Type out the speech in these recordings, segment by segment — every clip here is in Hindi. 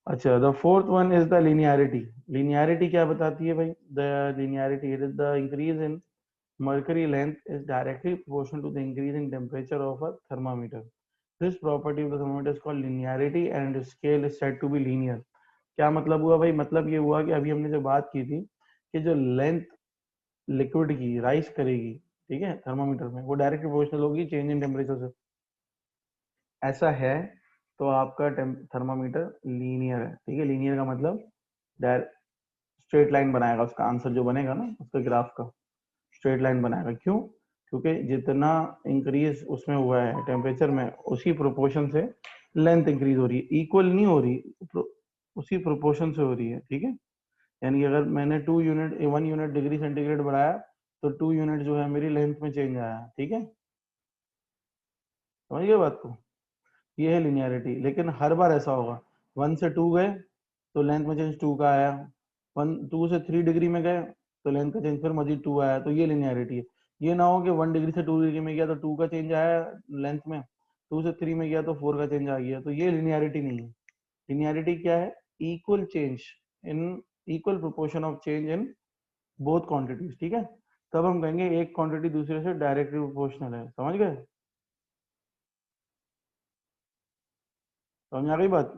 अच्छा, the fourth one is the linearity. Linearity क्या बताती है भाई? The linearity it is the increase in mercury length is directly proportional to the increase in temperature of a thermometer. This property of the thermometer is called linearity and its scale is said to be linear. क्या मतलब हुआ भाई? मतलब ये हुआ कि अभी हमने जो बात की थी कि जो लेंथ लिक्विड की राइज करेगी, ठीक है, थर्मामीटर में, वो डायरेक्ट प्रोपोर्शनल होगी चेंज इन टेम्परेचर से। ऐसा है तो आपका थर्मामीटर लीनियर है, ठीक है। लीनियर का मतलब स्ट्रेट लाइन बनाएगा, उसका आंसर जो बनेगा ना उसका ग्राफ का स्ट्रेट लाइन बनाएगा। क्यों? क्योंकि जितना इंक्रीज उसमें हुआ है टेम्परेचर में, उसी प्रोपोर्शन से लेंथ इंक्रीज हो रही है, इक्वल नहीं हो रही, उसी प्रोपोर्शन से हो रही है, ठीक है। यानी कि अगर मैंने 1 यूनिट डिग्री सेंटीग्रेड बढ़ाया तो 2 यूनिट जो है मेरी लेंथ में चेंज आया, ठीक है। समझ गए बात को? ये है लिनियरिटी। लेकिन हर बार ऐसा होगा, 1 से 2 गए तो लेंथ में चेंज 2 का आया, 2 से 3 डिग्री में गए तो लेंथ का चेंज फिर मजीद 2 आया, तो ये लिनियरिटी है। ये ना हो कि 1 डिग्री से 2 डिग्री में गया तो 2 का चेंज आया लेंथ में, 2 से 3 में गया तो 4 का चेंज आ गया, तो ये लिनियरिटी नहीं है। लिनियरिटी क्या है? Equal change in equal proportion of change in both quantities, ठीक है। तब हम कहेंगे एक क्वांटिटी दूसरे से डायरेक्टली प्रोपोर्शनल है। समझ गए? समझ आ गई बात?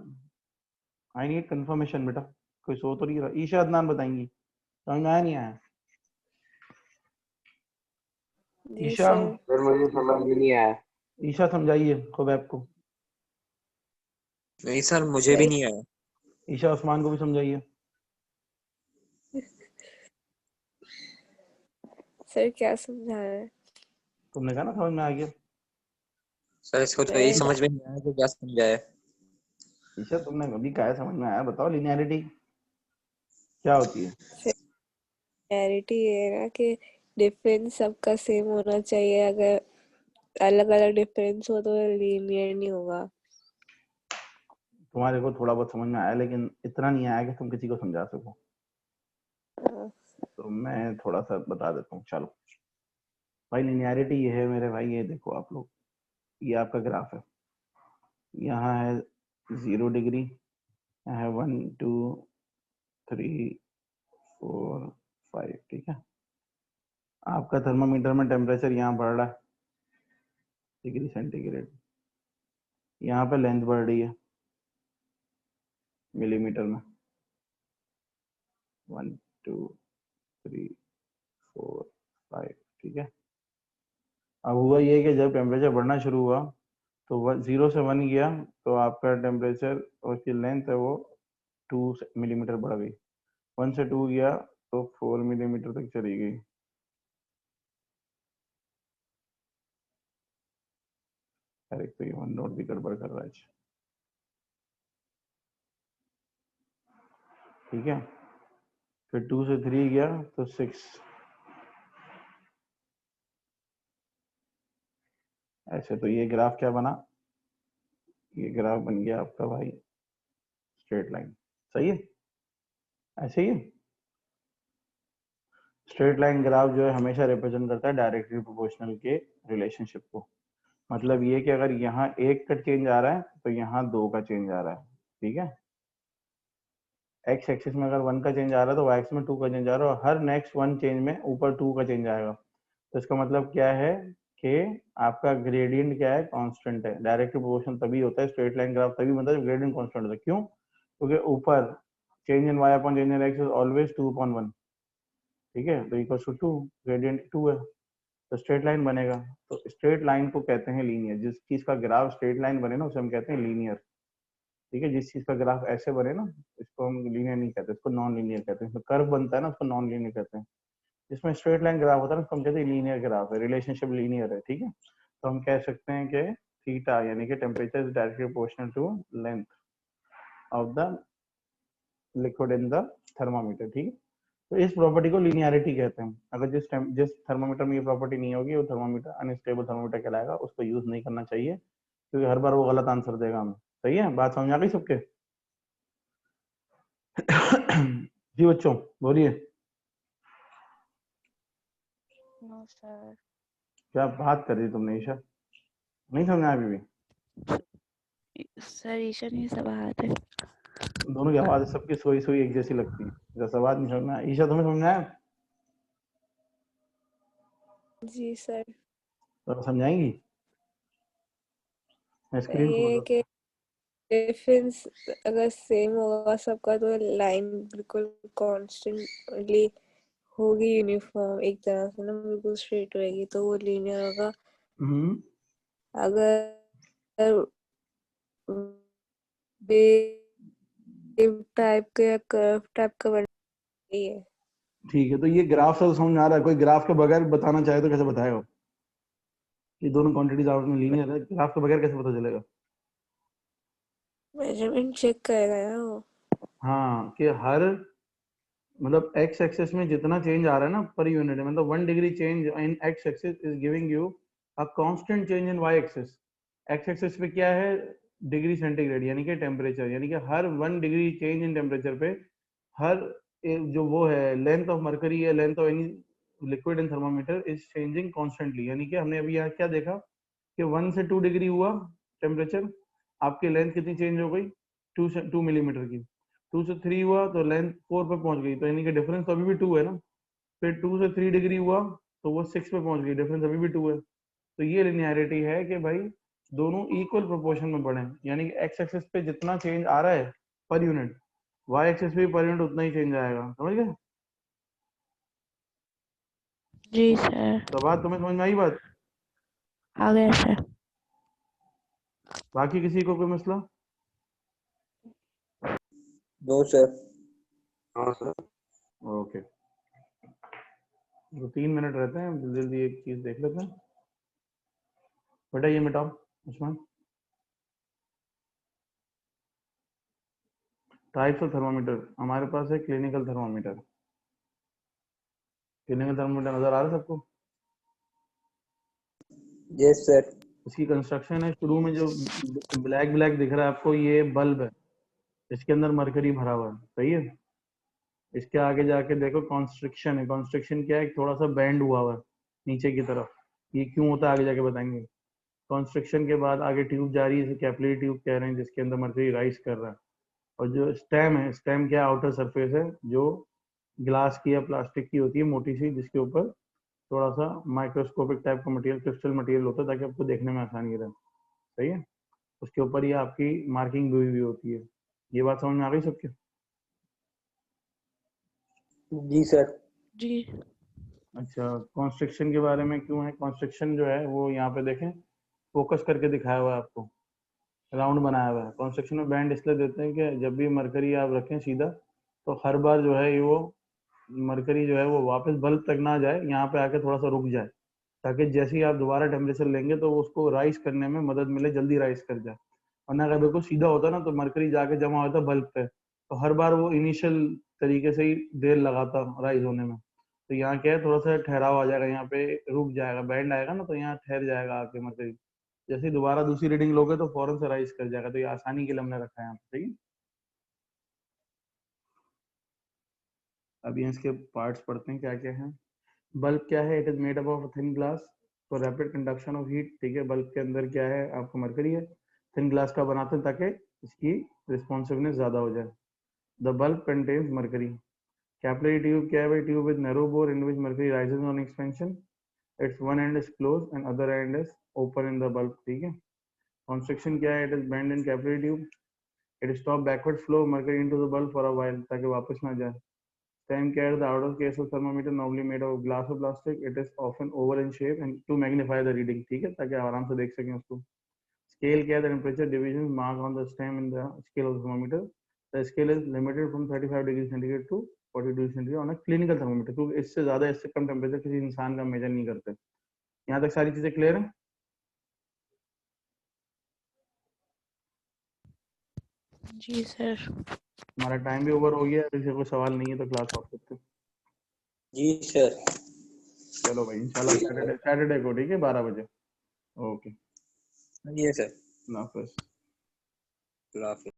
आई नीड कंफर्मेशन बेटा, कोई सो तो नहीं रहा। ईशा अदनान बताएंगी, समझ में आया नहीं आया? जी ईशा, सर। सर मुझे समझ में नहीं आया। ईशा समझाइए खुबैब को। नहीं सर, मुझे भी नहीं आया। ईशा उस्मान को भी समझाइए। सर क्या समझा रहे हैं? तुमने कहा ना समझ में आ गया। सर इसको तो यही मैं समझ में नहीं आया कि क्या समझाया। ईशा तुमने कभी कहा है समझ में आया? बताओ लिनियरिटी क्या होती है? क्लैरिटी ये है ना कि डिफरेंस सबका सेम होना चाहिए, अगर अलग अलग डिफरेंस हो तो लीनियर नहीं होगा। तुम्हारे को थोड़ा बहुत समझ में आया, लेकिन इतना नहीं आया कि तुम किसी को समझा सको, हाँ, तो मैं थोड़ा सा बता देता हूँ। चलो भाई, लिनियरिटी ये है मेरे भाई, ये देखो आप लोग, ये आपका ग्राफ है। यहाँ है 0 डिग्री, यहाँ है 1 2 3 4 5, ठीक है। आपका थर्मामीटर में टेम्परेचर यहाँ बढ़ रहा है डिग्री सेंटीग्रेड, यहाँ पे लेंथ बढ़ रही है मिलीमीटर में, 1 2 3 4 5, ठीक है। अब हुआ ये कि जब टेम्परेचर बढ़ना शुरू हुआ तो 0 से 1 गया तो आपका टेम्परेचर और उसकी लेंथ है वो 2 मिलीमीटर बढ़ गई। 1 से 2 गया तो 4 मिलीमीटर तक चली गई। अरे तो ये वन नोट भी गड़बड़ कर रहा है, ठीक है। फिर 2 से 3 गया तो 6, ऐसे। तो ये ग्राफ क्या बना? ये ग्राफ बन गया आपका भाई स्ट्रेट लाइन। सही है? ऐसे ही है। स्ट्रेट लाइन ग्राफ जो है हमेशा रिप्रेजेंट करता है डायरेक्टली प्रोपोर्शनल के रिलेशनशिप को। मतलब ये कि अगर यहाँ 1 का चेंज आ रहा है तो यहाँ 2 का चेंज आ रहा है, ठीक है। एक्स एक्सिस में अगर 1 का चेंज आ रहा है तो वाई एक्सिस में 2 का चेंज आ रहा है, और हर नेक्स्ट 1 चेंज में ऊपर 2 का चेंज आएगा। तो इसका मतलब क्या है कि आपका ग्रेडियंट क्या है? कांस्टेंट है। डायरेक्ट प्रोपोर्शनल तभी होता है, स्ट्रेट लाइन ग्राफ तभी बनता है जब ग्रेडियंट कांस्टेंट होता है। क्यों? क्योंकि ऊपर change in Y upon change in X is always 2/1, ठीक है। तो इक्वल टू 2, ग्रेडियंट 2 है, तो स्ट्रेट लाइन बनेगा। तो स्ट्रेट लाइन को कहते हैं लीनियर। जिस चीज का ग्राफ स्ट्रेट लाइन बने ना उसे हम कहते हैं लीनियर, ठीक है। जिस चीज का ग्राफ ऐसे बने ना इसको हम लीनियर नहीं कहते, इसको नॉन लीनियर कहते हैं। कर्व बनता है ना उसको नॉन लीनियर कहते हैं। जिसमें स्ट्रेट लाइन ग्राफ होता है ना उसको हम कहते हैं लीनियर ग्राफ है, रिलेशनशिप लीनियर है, ठीक है। तो हम कह सकते हैं कि थीटा यानी कि temperature is directly proportional to length of the liquid in the thermometer, ठीक है। तो इस प्रॉपर्टी को लीनियरिटी कहते हैं। अगर जिस थर्मामीटर में ये प्रॉपर्टी नहीं होगी वो थर्मामीटर अनस्टेबल थर्मामीटर कहलाएगा, उसको यूज नहीं करना चाहिए क्योंकि हर बार वो गलत आंसर देगा हमें। सही है? बात समझ आ गई सबके? जी बच्चों बोलिए। No sir. क्या बात कर दी तुमने ईशा? नहीं समझा अभी भी? सर ईशा नहीं सब बात है। दोनों की आवाज सबकी सोई सोई एक जैसी लगती है। जैसा आवाज नहीं समझ में आया। ईशा तुम्हें समझ में आया? जी सर। तो समझाएंगी? मैं स्क्रीन खोल ये रहा कि डिफरेंस अगर सेम होगा सबका तो लाइन बिल्कुल कॉन्स्टेंटली होगी, यूनिफॉर्म एक तरह से ना, बिल्कुल स्ट्रेट रहेगी तो वो लीनियर होगा। हूँ। अगर वेव टाइप का या कर्व टाइप का बन है। ठीक है, तो ये ग्राफ से तो समझ में आ रहा है। कोई ग्राफ के बगैर बताना चाहे तो कैसे बताएगा कि दोनों क्वांटिटीज आपस में लीनियर है? ग्राफ के बगैर कैसे पता चलेगा? मेजरमेंट चेक करेगा ना वो। हाँ, कि हर मतलब एक्स एक्सिस में जितना चेंज आ रहा है ना पर यूनिट, मतलब 1 degree change in X axis is giving you a constant change in Y axis. X axis पे क्या है? डिग्री सेंटीग्रेड, यानी कि टेम्परेचर, यानी कि हर 1 डिग्री चेंज इन टेम्परेचर पे हर जो वो है लेंथ ऑफ मरकरी या length of any liquid in thermometer is changing constantly. यानी कि हमने अभी यहाँ क्या देखा कि 1 से 2 डिग्री हुआ टेम्परेचर, आपकी लेंथ कितनी चेंज हो गई? 2 मिलीमीटर की। 2 से 3 हुआ तो लेंथ 4 पे पहुंच गई, तो यानी कि डिफरेंस तो अभी भी 2 है ना। फिर 2 से 3 डिग्री हुआ तो वो 6 पे पहुंच गई, डिफरेंस अभी भी 2 है। तो ये लिनियरिटी है कि भाई दोनों इक्वल प्रोपोर्शन में बढ़े, यानी कि एक्स एक्सिस पे जितना चेंज आ रहा है पर यूनिट, वाई एक्सिस पे पर यूनिट उतना ही चेंज आएगा। समझ गए? जी सर। तो बात तुम्हें समझ में आई बात? आ गया सर। बाकी किसी को कोई मसला? No sir. हाँ सर। ओके, तो 3 मिनट रहते हैं, जल्दी जल्दी एक चीज देख लेते हैं। बेटा ये मिटाओ उस्मान। टाइप्स ऑफ थर्मामीटर, हमारे पास है क्लिनिकल थर्मामीटर। क्लिनिकल थर्मामीटर नजर आ रहा है सबको? Yes sir. इसकी कंस्ट्रक्शन है, शुरू में जो ब्लैक ब्लैक दिख रहा है आपको ये बल्ब है, इसके अंदर मरकरी भरा हुआ है, सही है। इसके आगे जाके देखो कॉन्स्ट्रिक्शन है। कॉन्स्ट्रिक्शन क्या है? थोड़ा सा बैंड हुआ हुआ है नीचे की तरफ। ये क्यों होता है आगे जाके बताएंगे। कॉन्स्ट्रिक्शन के बाद आगे ट्यूब जा रही है, इसे कैपिलरी ट्यूब कह रहे हैं, जिसके अंदर मरकरी राइज कर रहा है। और जो स्टेम है, स्टेम क्या आउटर सरफेस है जो ग्लास की या प्लास्टिक की होती है मोटी सी, जिसके ऊपर थोड़ा सा माइक्रोस्कोपिक टाइप का मटेरियल, क्रिस्टल मटेरियल होता है ताकि आपको देखने में आसानी रहे, सही है। उसके ऊपर ये आपकी मार्किंग हुई हुई होती है। ये बात समझ में आ गई सबके? जी सर। जी। अच्छा, कॉन्स्ट्रिक्शन के बारे में क्यों है? कॉन्स्ट्रिक्शन जो है वो यहाँ पे देखें, फोकस करके दिखाया हुआ है आपको, राउंड बनाया हुआ है। कॉन्स्ट्रिक्शन में बैंड इसलिए देते हैं कि जब भी मरकरी आप रखें सीधा, तो हर बार जो है ये वो मरकरी जो है वो वापस बल्ब तक ना जाए, यहाँ पे आके थोड़ा सा रुक जाए, ताकि जैसे ही आप दोबारा टेम्परेचर लेंगे तो उसको राइज करने में मदद मिले, जल्दी राइज कर जाए। वरना अगर बिल्कुल सीधा होता ना तो मरकरी जाके जमा होता बल्ब पे, तो हर बार वो इनिशियल तरीके से ही देर लगाता राइज होने में। तो यहाँ क्या है, थोड़ा सा ठहराव आ जाएगा, यहाँ पे रुक जाएगा, बैंड आएगा ना तो यहाँ ठहर जाएगा आके मरकरी। जैसे ही दोबारा दूसरी रीडिंग लोगे तो फौरन से राइज कर जाएगा। तो ये आसानी के लिए हमने रखा है यहाँ पे, ठीक है। अब ये इसके पार्ट्स पढ़ते हैं क्या क्या है। बल्ब क्या है? It is made up of thin glass for rapid conduction of heat, ठीक है। बल्ब के अंदर क्या है? आपका मरकरी है, थिन ग्लास का बनाते हैं ताकि इसकी रिस्पॉन्सिवनेस ज्यादा हो जाए। The bulb contains mercury. Capillary tube क्या है भाई? Tube with narrow bore in which mercury rises on expansion, it's one and is close and other and is open in the bulb, ठीक है। कॉन्स्ट्रिक्शन क्या है? It is bend in capillary tube, it stop backward flow mercury into the bulb for a while, ताकि वापस ना जाए। Time carried the outer case of thermometer normally made of glass or plastic. It is often oval in shape and to magnify the reading, ठीक है, ताकि आराम से देख सकें उसको। Scale क्या है? The temperature division marked on the stem in the scale of the thermometer. The scale is limited from 35 degree centigrade to 40 degree centigrade on a clinical thermometer, क्योंकि इससे ज्यादा इससे कम टेम्परेचर किसी इंसान का मेजर नहीं करते। यहाँ तक सारी चीजें क्लियर है? जी सर। हमारा टाइम भी ओवर हो गया, किसी कोई सवाल नहीं है तो क्लास ऑफ करते हैं। जी सर। चलो भाई, इंशाल्लाह सैटरडे सैटरडे को, ठीक है, 12 बजे। ओके, ये सर। अल्लाह हाफिज़। अल्लाह हाफिज़।